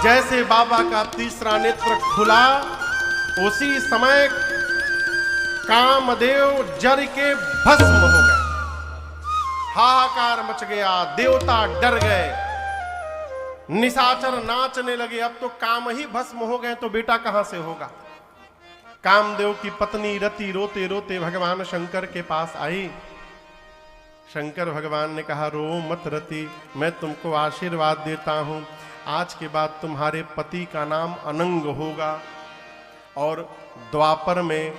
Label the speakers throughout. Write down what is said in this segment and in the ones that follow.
Speaker 1: जैसे बाबा का तीसरा नेत्र खुला, उसी समय कामदेव जर के भस्म हो गए। हाहाकार मच गया, देवता डर गए, निशाचर नाचने लगे। अब तो काम ही भस्म हो गए तो बेटा कहां से होगा। कामदेव की पत्नी रति रोते रोते भगवान शंकर के पास आई। शंकर भगवान ने कहा, रो मत रति, मैं तुमको आशीर्वाद देता हूं। आज के बाद तुम्हारे पति का नाम अनंग होगा, और द्वापर में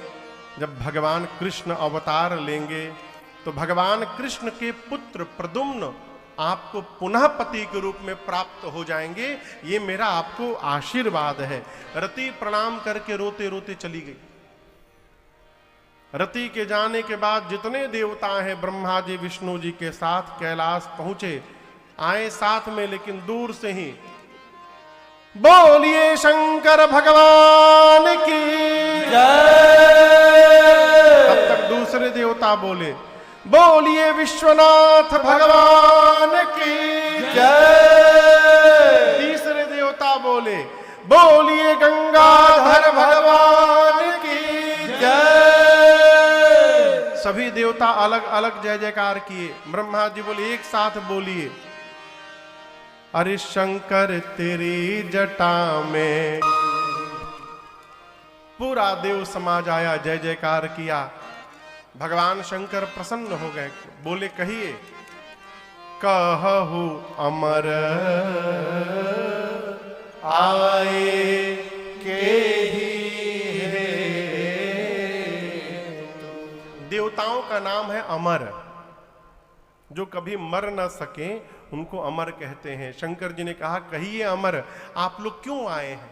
Speaker 1: जब भगवान कृष्ण अवतार लेंगे तो भगवान कृष्ण के पुत्र प्रद्युम्न आपको पुनः पति के रूप में प्राप्त हो जाएंगे। ये मेरा आपको आशीर्वाद है। रति प्रणाम करके रोते रोते चली गई। रति के जाने के बाद जितने देवता हैं ब्रह्मा जी विष्णु जी के साथ कैलाश पहुंचे, आए साथ में लेकिन दूर से ही। बोलिए शंकर भगवान की जय। तब तक दूसरे देवता बोले, बोलिए विश्वनाथ भगवान की जय। तीसरे देवता बोले, बोलिए गंगाधर भगवान की जय। सभी देवता अलग अलग जय जयकार किए। ब्रह्मा जी बोले, एक साथ बोलिए, अरे शंकर तेरी जटा में। पूरा देव समाज आया, जय जयकार किया। भगवान शंकर प्रसन्न हो गए, बोले, कहिए। कहु अमर आए के ही है। देवताओं का नाम है अमर, जो कभी मर न सके उनको अमर कहते हैं। शंकर जी ने कहा, कहिए अमर, आप लोग क्यों आए हैं।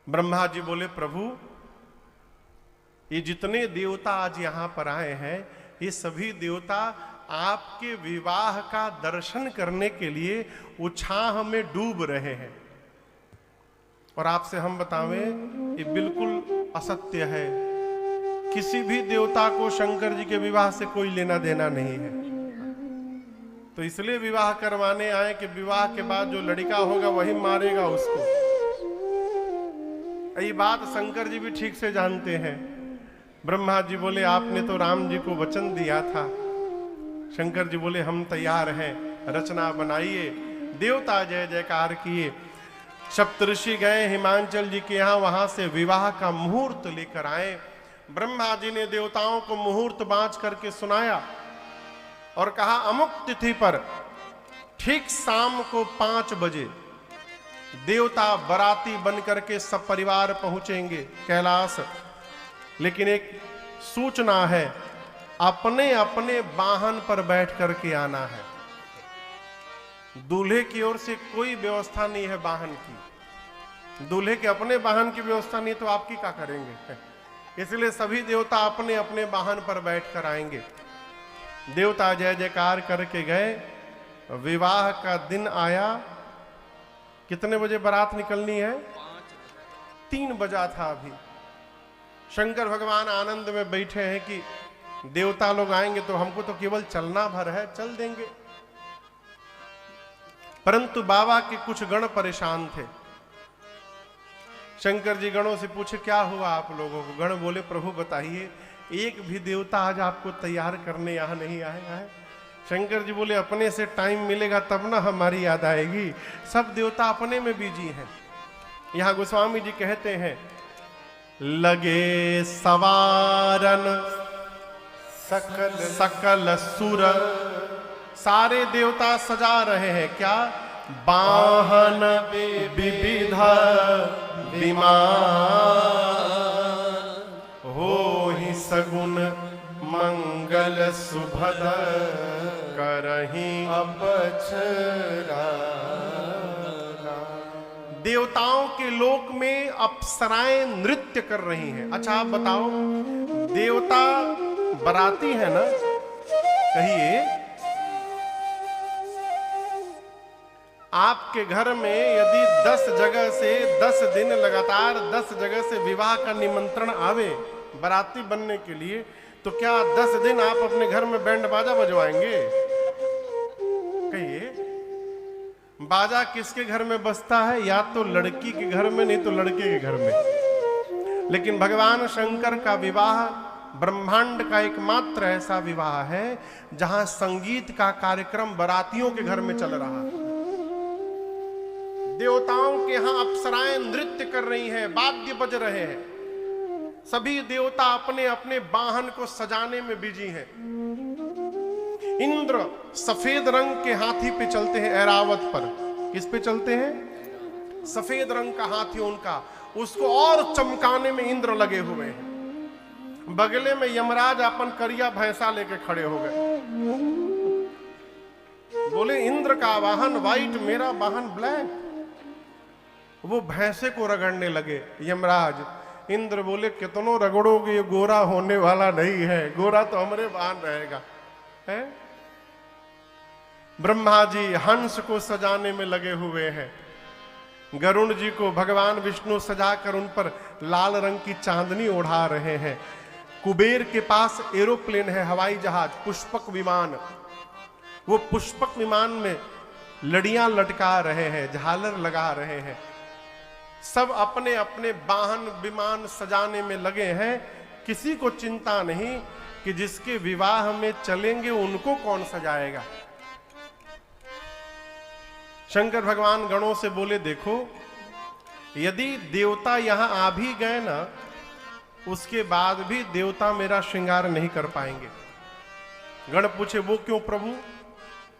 Speaker 1: ब्रह्मा जी बोले, प्रभु ये जितने देवता आज यहां पर आए हैं, ये सभी देवता आपके विवाह का दर्शन करने के लिए उत्साह में डूब रहे हैं। और आपसे हम बतावें, ये बिल्कुल असत्य है। किसी भी देवता को शंकर जी के विवाह से कोई लेना देना नहीं है। तो इसलिए विवाह करवाने आए कि विवाह के बाद जो लड़का होगा वही मारेगा उसको। ये बात शंकर जी भी ठीक से जानते हैं। ब्रह्मा जी बोले, आपने तो राम जी को वचन दिया था। शंकर जी बोले, हम तैयार हैं, रचना बनाइए। देवता जय जयकार किए। सप्तऋषि गए हिमांचल जी के यहाँ, वहां से विवाह का मुहूर्त लेकर आए। ब्रह्मा जी ने देवताओं को मुहूर्त बांच करके सुनाया और कहा, अमुक तिथि पर ठीक शाम को 5 बजे देवता बराती बनकर के सब परिवार पहुंचेंगे कैलाश। लेकिन एक सूचना है, अपने अपने वाहन पर बैठ करके आना है। दूल्हे की ओर से कोई व्यवस्था नहीं है वाहन की। दूल्हे के अपने वाहन की व्यवस्था नहीं, तो आपकी क्या करेंगे। इसलिए सभी देवता अपने अपने वाहन पर बैठकर आएंगे। देवता जय जयकार करके गए। विवाह का दिन आया। कितने बजे बारात निकलनी है? 3 बजा था अभी। शंकर भगवान आनंद में बैठे हैं कि देवता लोग आएंगे तो हमको तो केवल चलना भर है, चल देंगे। परंतु बाबा के कुछ गण परेशान थे। शंकर जी गणों से पूछे, क्या हुआ आप लोगों को। गण बोले, प्रभु बताइए, एक भी देवता आज आपको तैयार करने यहां नहीं आया है। शंकर जी बोले, अपने से टाइम मिलेगा तब ना हमारी याद आएगी। सब देवता अपने में बिजी हैं। यहां गोस्वामी जी कहते हैं, लगे सवारन सकल सुर। सारे देवता सजा रहे हैं क्या? वाहन विविध विमान, हो ही सगुन मंगल सुभद, करही अपचरा। देवताओं के लोक में अप्सराएं नृत्य कर रही हैं। अच्छा आप बताओ, देवता बराती है ना, कहिए आपके घर में यदि 10 जगह से 10 दिन लगातार 10 जगह से विवाह का निमंत्रण आवे बराती बनने के लिए, तो क्या 10 दिन आप अपने घर में बैंड बाजा बजवाएंगे? कहिए। बाजा किसके घर में बजता है? या तो लड़की के घर में, नहीं तो लड़के के घर में। लेकिन भगवान शंकर का विवाह ब्रह्मांड का एकमात्र ऐसा विवाह है जहां संगीत का कार्यक्रम बारातियों के घर में चल रहा है। देवताओं के यहां अप्सराएं नृत्य कर रही हैं, वाद्य बज रहे हैं, सभी देवता अपने अपने वाहन को सजाने में बिजी हैं। इंद्र सफेद रंग के हाथी पे चलते हैं, ऐरावत पर। किस पे चलते हैं? सफेद रंग का हाथी उनका, उसको और चमकाने में इंद्र लगे हुए हैं। बगले में यमराज अपन करिया भैंसा लेके खड़े हो गए। बोले इंद्र का वाहन व्हाइट, मेरा वाहन ब्लैक। वो भैंसे को रगड़ने लगे यमराज। इंद्र बोले कितनों रगड़ोगे, ये गोरा होने वाला नहीं है, गोरा तो हमारे वाहन रहेगा। है? ब्रह्मा जी हंस को सजाने में लगे हुए हैं। गरुण जी को भगवान विष्णु सजाकर उन पर लाल रंग की चांदनी ओढ़ा रहे हैं। कुबेर के पास एरोप्लेन है, हवाई जहाज, पुष्पक विमान। वो पुष्पक विमान में लड़ियां लटका रहे हैं, झालर लगा रहे हैं। सब अपने अपने वाहन विमान सजाने में लगे हैं। किसी को चिंता नहीं कि जिसके विवाह में चलेंगे उनको कौन सजाएगा। शंकर भगवान गणों से बोले देखो, यदि देवता यहां आ भी गए ना, उसके बाद भी देवता मेरा श्रृंगार नहीं कर पाएंगे। गण पूछे वो क्यों प्रभु?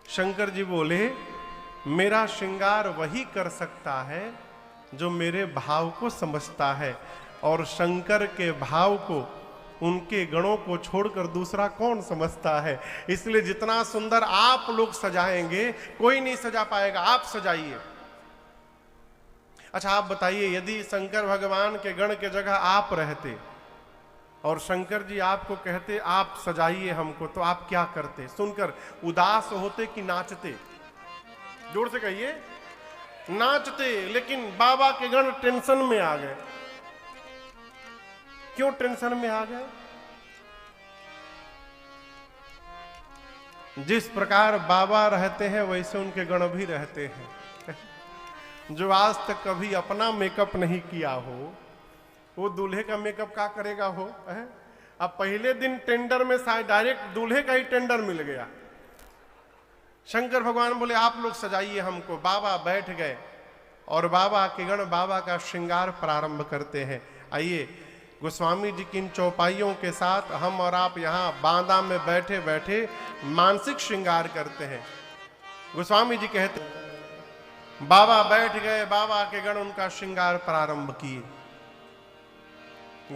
Speaker 1: शंकर जी बोले मेरा श्रृंगार वही कर सकता है जो मेरे भाव को समझता है, और शंकर के भाव को, उनके गणों को छोड़कर दूसरा कौन समझता है। इसलिए जितना सुंदर आप लोग सजाएंगे कोई नहीं सजा पाएगा, आप सजाइए। अच्छा आप बताइए, यदि शंकर भगवान के गण के जगह आप रहते और शंकर जी आपको कहते आप सजाइए हमको, तो आप क्या करते? सुनकर उदास होते कि नाचते? जोर से कहिए। नाचते। लेकिन बाबा के गण टेंशन में आ गए। क्यों टेंशन में आ गए? जिस प्रकार बाबा रहते हैं वैसे उनके गण भी रहते हैं। जो आज तक कभी अपना मेकअप नहीं किया हो, वो दूल्हे का मेकअप क्या करेगा हो? अब पहले दिन टेंडर में शायद डायरेक्ट दूल्हे का ही टेंडर मिल गया। शंकर भगवान बोले आप लोग सजाइए हमको। बाबा बैठ गए और बाबा के गण बाबा का श्रृंगार प्रारंभ करते हैं। आइए गोस्वामी जी की इन चौपाइयों के साथ हम और आप यहाँ बांदा में बैठे बैठे मानसिक श्रृंगार करते हैं। गोस्वामी जी कहते बाबा बैठ गए, बाबा के गण उनका श्रृंगार प्रारंभ किए।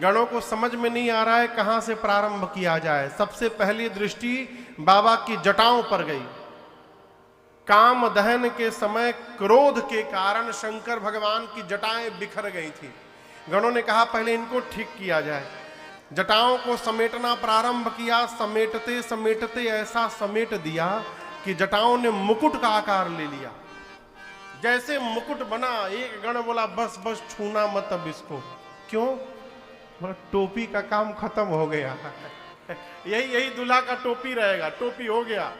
Speaker 1: गणों को समझ में नहीं आ रहा है कहां से प्रारंभ किया जाए। सबसे पहली दृष्टि बाबा की जटाओं पर गई। काम दहन के समय क्रोध के कारण शंकर भगवान की जटाएं बिखर गई थी। गणों ने कहा पहले इनको ठीक किया जाए। जटाओं को समेटना प्रारंभ किया। समेटते समेटते ऐसा समेट दिया कि जटाओं ने मुकुट का आकार ले लिया। जैसे मुकुट बना, एक गण बोला बस बस छूना मत अब इसको। क्यों? बोला टोपी का काम खत्म हो गया। यही दूल्हा का टोपी रहेगा, टोपी हो गया।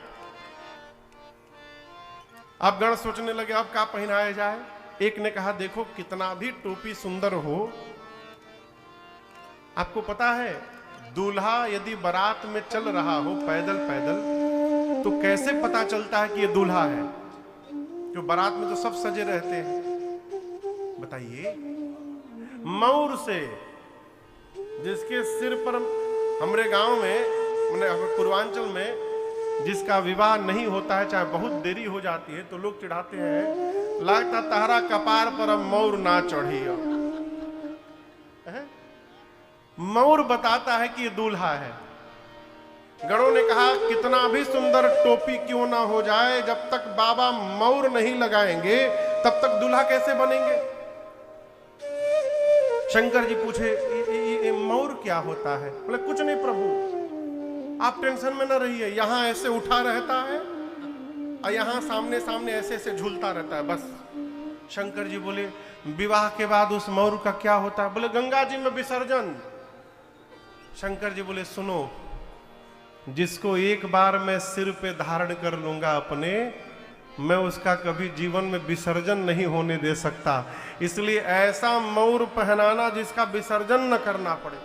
Speaker 1: अब गण सोचने लगे अब क्या पहनाया जाए। एक ने कहा देखो कितना भी टोपी सुंदर हो, आपको पता है दूल्हा यदि बारात में चल रहा हो पैदल पैदल तो कैसे पता चलता है कि ये दूल्हा है? जो बारात में तो सब सजे रहते हैं। बताइए, मौर से, जिसके सिर पर हमारे गांव में पूर्वांचल में जिसका विवाह नहीं होता है, चाहे बहुत देरी हो जाती है तो लोग चिढ़ाते हैं लगता तहरा कपार पर अब मौर ना चढ़ी। मौर बताता है कि ये दूल्हा है। गणों ने कहा कितना भी सुंदर टोपी क्यों ना हो जाए, जब तक बाबा मौर नहीं लगाएंगे तब तक दूल्हा कैसे बनेंगे? शंकर जी पूछे ये मौर क्या होता है? बोले कुछ नहीं प्रभु, आप टेंशन में न रहिए। यहां ऐसे उठा रहता है और यहां सामने सामने ऐसे ऐसे झूलता रहता है, बस। शंकर जी बोले विवाह के बाद उस मौर का क्या होता है? बोले गंगा जी में विसर्जन। शंकर जी बोले सुनो, जिसको एक बार मैं सिर पे धारण कर लूंगा अपने, मैं उसका कभी जीवन में विसर्जन नहीं होने दे सकता। इसलिए ऐसा मौर पहनाना जिसका विसर्जन न करना पड़े।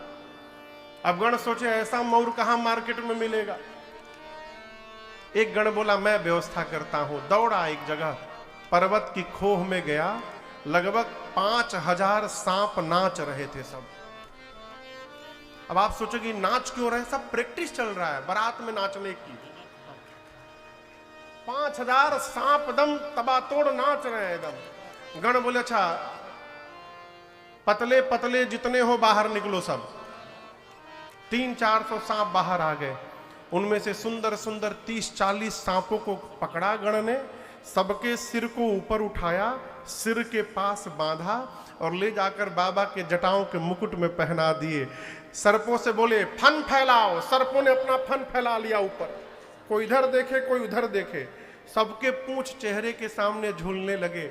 Speaker 1: अब गण सोचे ऐसा मौर कहां मार्केट में मिलेगा। एक गण बोला मैं व्यवस्था करता हूं। दौड़ा एक जगह, पर्वत की खोह में गया। लगभग 5000 सांप नाच रहे थे सब। अब आप सोचोगे नाच क्यों रहे? सब प्रैक्टिस चल रहा है बारात में नाचने की। 5000 सांप दम तबातोड़ नाच रहे हैं एकदम। गण बोले अच्छा पतले पतले जितने हो बाहर निकलो सब। 300-400 सांप बाहर आ गए। उनमें से सुंदर सुंदर 30-40 सांपों को पकड़ा गण ने। सबके सिर को ऊपर उठाया, सिर के पास बांधा और ले जाकर बाबा के जटाओं के मुकुट में पहना दिए। सर्पों से बोले फन फैलाओ। सर्पों ने अपना फन फैला लिया ऊपर। कोई इधर देखे कोई उधर देखे। सबके पूंछ चेहरे के सामने झूलने लगे।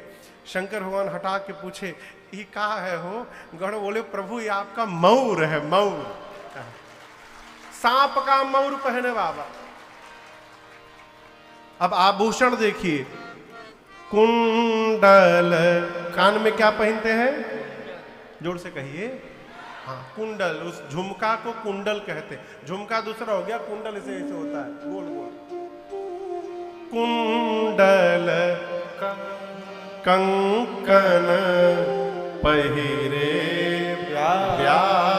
Speaker 1: शंकर भगवान हटा के पूछे ये का है हो? गण बोले प्रभु ये आपका मौर है, मौर। सांप का मौर पहने बाबा। अब आभूषण देखिए, कुंडल। कान में क्या पहनते हैं? जोर से कहिए। हाँ कुंडल। उस झुमका को कुंडल कहते हैं। झुमका दूसरा हो गया, कुंडल इसे ऐसे होता है गोल गोल। कुंडल कंकन पहिरे व्यास